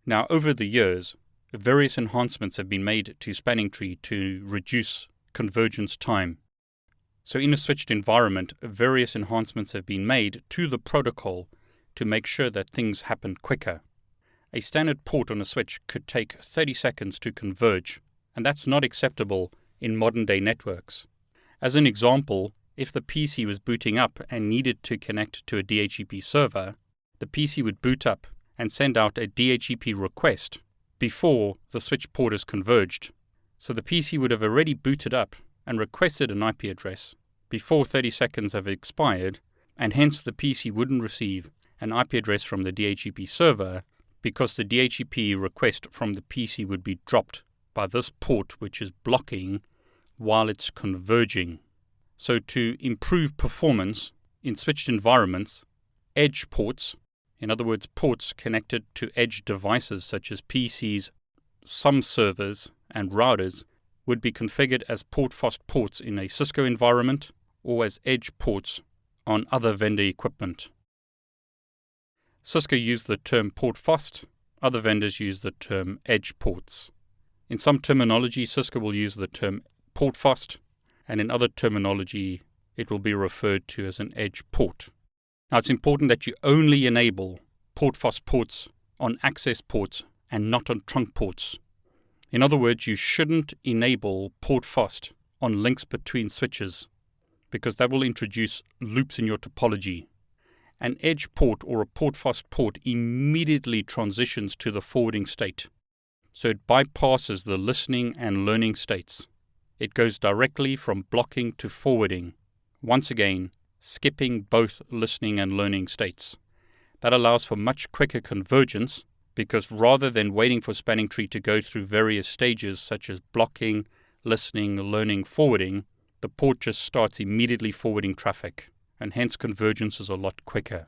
Now, over the years, various enhancements have been made to spanning tree to reduce convergence time. So in a switched environment, various enhancements have been made to the protocol to make sure that things happen quicker. A standard port on a switch could take 30 seconds to converge, and that's not acceptable in modern-day networks. As an example, if the PC was booting up and needed to connect to a DHCP server, the PC would boot up and send out a DHCP request before the switch port is converged. So the PC would have already booted up and requested an IP address before 30 seconds have expired, and hence the PC wouldn't receive an IP address from the DHCP server because the DHCP request from the PC would be dropped by this port which is blocking while it's converging. So to improve performance in switched environments, edge ports, in other words ports connected to edge devices such as PCs, some servers and routers, would be configured as PortFast ports in a Cisco environment or as edge ports on other vendor equipment. Cisco used the term PortFast, other vendors use the term edge ports. In some terminology, Cisco will use the term PortFast, and in other terminology, it will be referred to as an edge port. Now, it's important that you only enable PortFast ports on access ports and not on trunk ports. In other words, you shouldn't enable PortFast on links between switches because that will introduce loops in your topology. An edge port or a PortFast port immediately transitions to the forwarding state. So it bypasses the listening and learning states. It goes directly from blocking to forwarding, once again, skipping both listening and learning states. That allows for much quicker convergence because rather than waiting for spanning tree to go through various stages such as blocking, listening, learning, forwarding, the port just starts immediately forwarding traffic, and hence convergence is a lot quicker.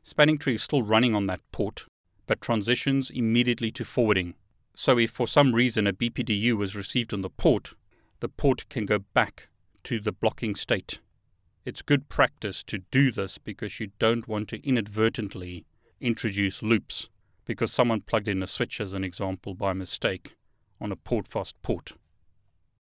Spanning tree is still running on that port, but transitions immediately to forwarding. So if for some reason a BPDU was received on the port can go back to the blocking state. It's good practice to do this because you don't want to inadvertently introduce loops because someone plugged in a switch, as an example, by mistake on a PortFast port.